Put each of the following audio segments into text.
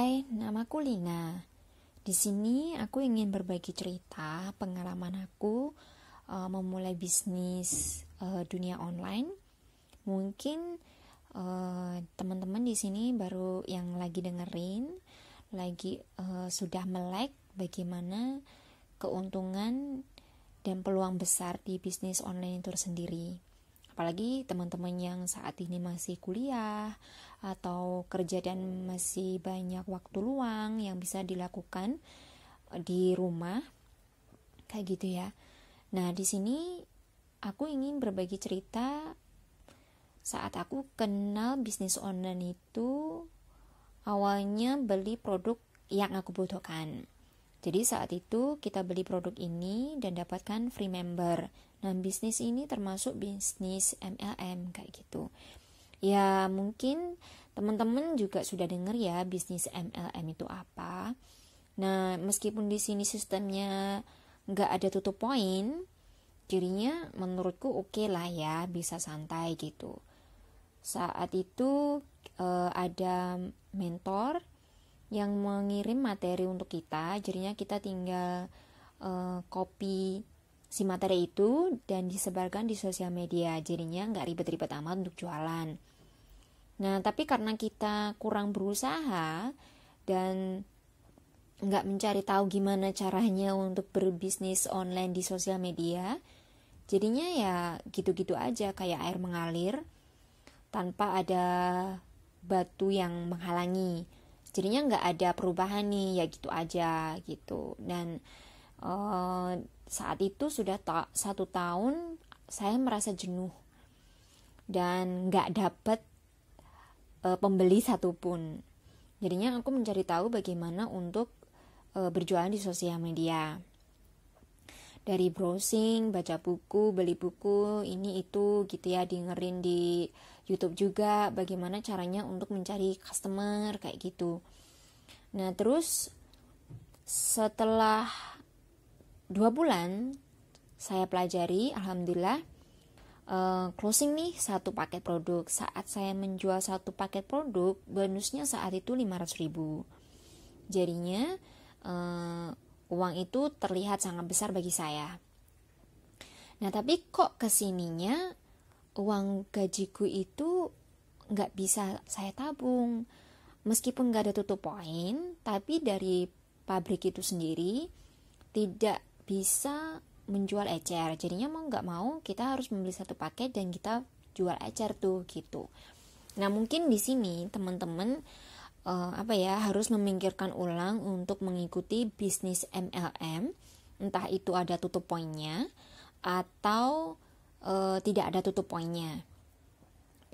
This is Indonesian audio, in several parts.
Hai, namaku Lina. Di sini aku ingin berbagi cerita pengalaman aku memulai bisnis dunia online. Mungkin teman-teman di sini baru yang lagi dengerin, lagi sudah melek bagaimana keuntungan dan peluang besar di bisnis online itu sendiri. Apalagi teman-teman yang saat ini masih kuliah atau kerja dan masih banyak waktu luang yang bisa dilakukan di rumah, kayak gitu ya. Nah, di sini aku ingin berbagi cerita saat aku kenal bisnis online itu. Awalnya beli produk yang aku butuhkan. Jadi saat itu kita beli produk ini dan dapatkan free member. Nah, bisnis ini termasuk bisnis MLM kayak gitu. Ya, mungkin teman-teman juga sudah dengar ya bisnis MLM itu apa. Nah, meskipun di sini sistemnya nggak ada tutup poin, jadinya menurutku oke lah ya, bisa santai gitu. Saat itu ada mentor yang mengirim materi untuk kita, jadinya kita tinggal copy si materi itu dan disebarkan di sosial media, jadinya nggak ribet-ribet amat untuk jualan. Nah, tapi karena kita kurang berusaha dan nggak mencari tahu gimana caranya untuk berbisnis online di sosial media, jadinya ya gitu-gitu aja, kayak air mengalir tanpa ada batu yang menghalangi. Jadinya nggak ada perubahan nih, ya gitu aja gitu. Dan saat itu sudah 1 tahun saya merasa jenuh dan nggak dapet pembeli satupun. Jadinya aku mencari tahu bagaimana untuk berjualan di sosial media. Dari browsing, baca buku, beli buku, ini itu gitu ya, dengerin di YouTube juga bagaimana caranya untuk mencari customer kayak gitu. Nah, terus setelah 2 bulan saya pelajari, alhamdulillah closing nih 1 paket produk. Saat saya menjual 1 paket produk, bonusnya saat itu 500.000. Jadinya uang itu terlihat sangat besar bagi saya. Nah, tapi kok kesininya uang gajiku itu gak bisa saya tabung. Meskipun gak ada tutup poin, tapi dari pabrik itu sendiri tidak bisa menjual ecer. Jadinya mau gak mau kita harus membeli 1 paket dan kita jual ecer tuh gitu. Nah, mungkin di sini teman-teman harus memikirkan ulang untuk mengikuti bisnis MLM, entah itu ada tutup poinnya atau tidak ada tutup poinnya.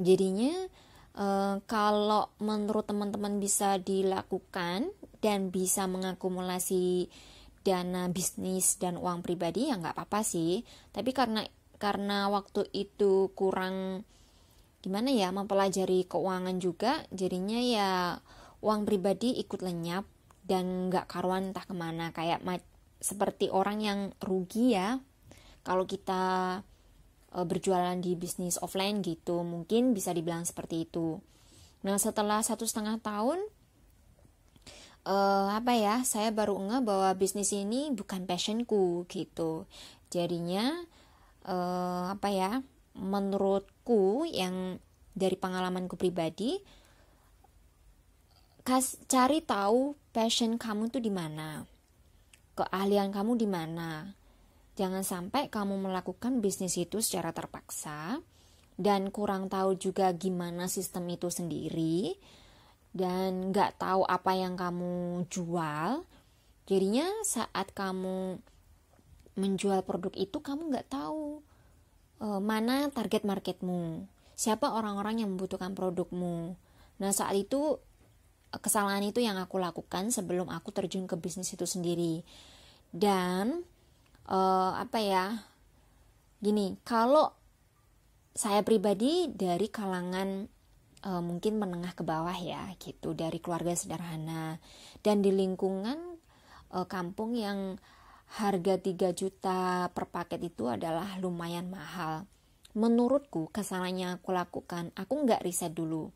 Jadinya kalau menurut teman-teman bisa dilakukan dan bisa mengakumulasi dana bisnis dan uang pribadi, ya nggak apa-apa sih. Tapi karena waktu itu kurang gimana ya, mempelajari keuangan juga, jadinya ya uang pribadi ikut lenyap dan nggak karuan entah kemana, kayak seperti orang yang rugi ya kalau kita berjualan di bisnis offline gitu, mungkin bisa dibilang seperti itu. Nah, setelah 1,5 tahun saya baru ngeh bahwa bisnis ini bukan passionku gitu. Jadinya menurutku yang dari pengalamanku pribadi, cari tahu passion kamu tuh di mana, keahlian kamu di mana. Jangan sampai kamu melakukan bisnis itu secara terpaksa dan kurang tahu juga gimana sistem itu sendiri dan nggak tahu apa yang kamu jual. Jadinya saat kamu menjual produk itu, kamu nggak tahu mana target marketmu, siapa orang-orang yang membutuhkan produkmu. Nah, saat itu kesalahan itu yang aku lakukan sebelum aku terjun ke bisnis itu sendiri. Dan kalau saya pribadi dari kalangan mungkin menengah ke bawah ya gitu, dari keluarga sederhana dan di lingkungan kampung yang harga 3 juta per paket itu adalah lumayan mahal. Menurutku kesalahan yang aku lakukan, aku nggak riset dulu.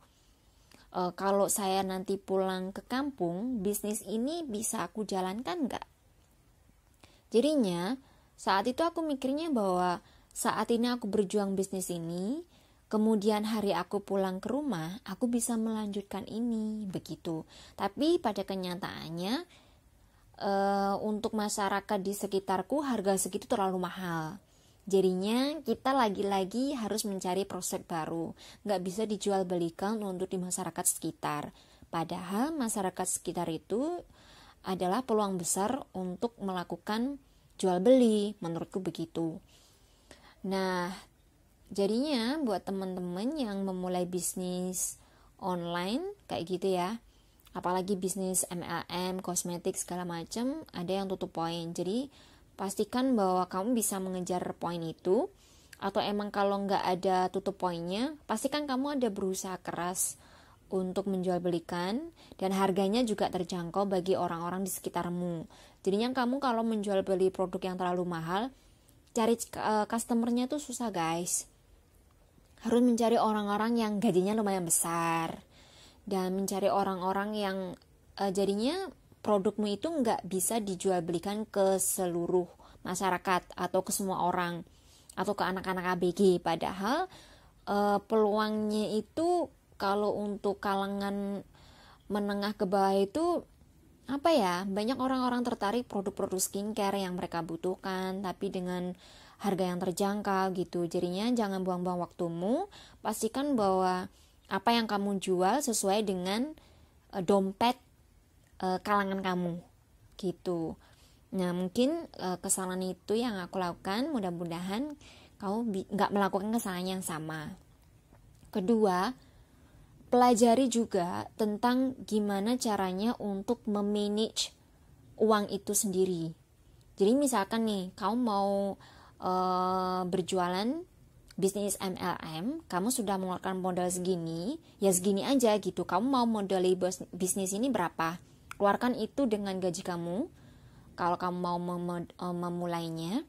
kalau saya nanti pulang ke kampung, bisnis ini bisa aku jalankan nggak? Jadinya saat itu aku mikirnya bahwa saat ini aku berjuang bisnis ini, kemudian hari aku pulang ke rumah, aku bisa melanjutkan ini, begitu. Tapi pada kenyataannya, untuk masyarakat di sekitarku harga segitu terlalu mahal. Jadinya kita lagi-lagi harus mencari prospek baru, nggak bisa dijual belikan untuk di masyarakat sekitar. Padahal masyarakat sekitar itu adalah peluang besar untuk melakukan jual beli, menurutku begitu. Nah, jadinya buat teman-teman yang memulai bisnis online kayak gitu ya, apalagi bisnis MLM, kosmetik segala macam, ada yang tutup poin. Jadi pastikan bahwa kamu bisa mengejar poin itu, atau emang kalau nggak ada tutup poinnya, pastikan kamu ada berusaha keras untuk menjual belikan dan harganya juga terjangkau bagi orang-orang di sekitarmu. Jadinya kamu kalau menjual beli produk yang terlalu mahal, cari customernya tuh susah guys. Harus mencari orang-orang yang gajinya lumayan besar dan mencari orang-orang yang jadinya produkmu itu nggak bisa dijual belikan ke seluruh masyarakat atau ke semua orang atau ke anak-anak ABG. Padahal peluangnya itu kalau untuk kalangan menengah ke bawah itu banyak orang-orang tertarik produk-produk skincare yang mereka butuhkan tapi dengan harga yang terjangkau gitu. Jadinya jangan buang-buang waktumu, pastikan bahwa apa yang kamu jual sesuai dengan dompet kalangan kamu gitu. Nah mungkin kesalahan itu yang aku lakukan, mudah-mudahan kamu nggak melakukan kesalahan yang sama. Kedua, pelajari juga tentang gimana caranya untuk memanage uang itu sendiri. Jadi misalkan nih kamu mau berjualan bisnis MLM, kamu sudah mengeluarkan modal segini, ya segini aja gitu. Kamu mau modali bisnis ini berapa? Keluarkan itu dengan gaji kamu kalau kamu mau memulainya.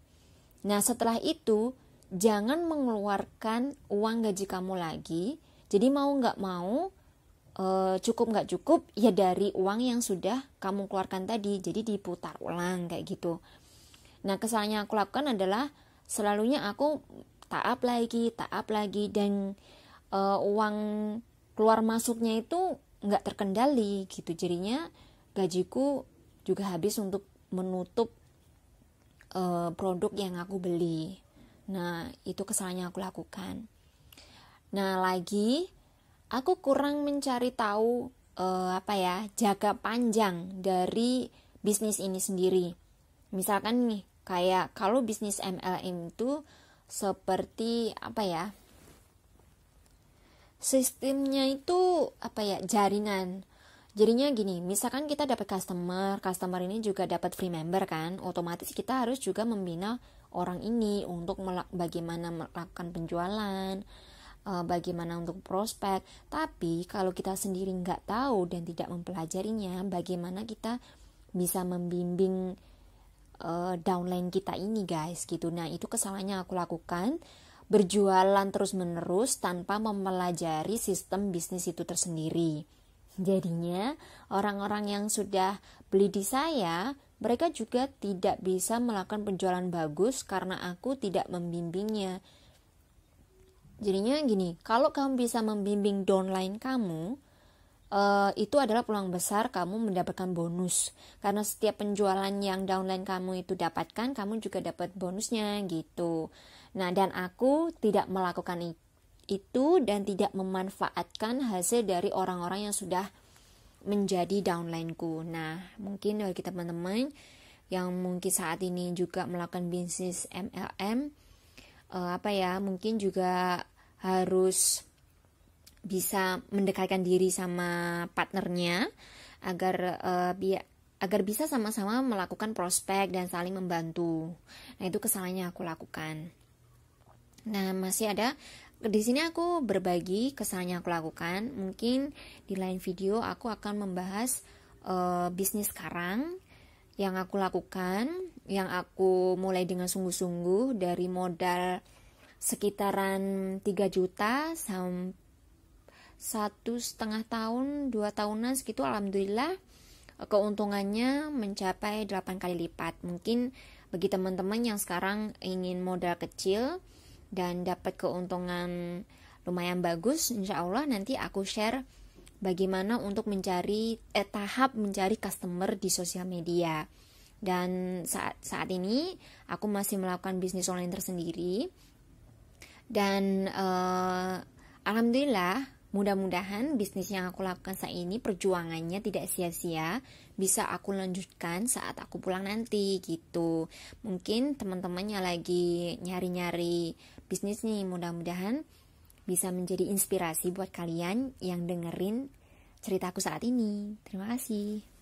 Nah setelah itu jangan mengeluarkan uang gaji kamu lagi. Jadi mau nggak mau, cukup nggak cukup ya dari uang yang sudah kamu keluarkan tadi. Jadi diputar ulang kayak gitu. Nah kesalahan yang aku lakukan adalah selalunya aku taap lagi dan uang keluar masuknya itu nggak terkendali gitu. Jadinya gajiku juga habis untuk menutup produk yang aku beli. Nah itu kesalahan yang aku lakukan. Nah lagi aku kurang mencari tahu jangka panjang dari bisnis ini sendiri. Misalkan nih kayak kalau bisnis MLM itu seperti sistemnya itu jaringan. Jadinya gini, misalkan kita dapat customer ini juga dapat free member kan, otomatis kita harus juga membina orang ini untuk bagaimana melakukan penjualan, bagaimana untuk prospek. Tapi kalau kita sendiri nggak tahu dan tidak mempelajarinya, bagaimana kita bisa membimbing downline kita ini guys gitu. Nah itu kesalahannya aku lakukan, berjualan terus menerus tanpa mempelajari sistem bisnis itu tersendiri. Jadinya orang-orang yang sudah beli di saya, mereka juga tidak bisa melakukan penjualan bagus karena aku tidak membimbingnya. Jadinya gini, kalau kamu bisa membimbing downline kamu, itu adalah peluang besar kamu mendapatkan bonus. Karena setiap penjualan yang downline kamu itu dapatkan, kamu juga dapat bonusnya gitu. Nah dan aku tidak melakukan itu dan tidak memanfaatkan hasil dari orang-orang yang sudah menjadi downline-ku. Nah, mungkin bagi teman-teman yang mungkin saat ini juga melakukan bisnis MLM, mungkin juga harus bisa mendekatkan diri sama partnernya agar bisa sama-sama melakukan prospek dan saling membantu. Nah, itu kesalahannya aku lakukan. Nah, masih ada di sini aku berbagi kesalahan yang aku lakukan. Mungkin di lain video aku akan membahas bisnis sekarang yang aku lakukan, yang aku mulai dengan sungguh-sungguh dari modal sekitaran 3 juta 1,5 tahun 2 tahunan segitu, alhamdulillah keuntungannya mencapai 8 kali lipat. Mungkin bagi teman-teman yang sekarang ingin modal kecil dan dapat keuntungan lumayan bagus, insya Allah nanti aku share bagaimana untuk mencari tahap mencari customer di sosial media. Dan saat ini aku masih melakukan bisnis online tersendiri. Dan alhamdulillah, mudah-mudahan bisnis yang aku lakukan saat ini, perjuangannya tidak sia-sia, bisa aku lanjutkan saat aku pulang nanti gitu. Mungkin teman-teman yang lagi nyari-nyari bisnis nih, mudah-mudahan bisa menjadi inspirasi buat kalian yang dengerin ceritaku saat ini. Terima kasih.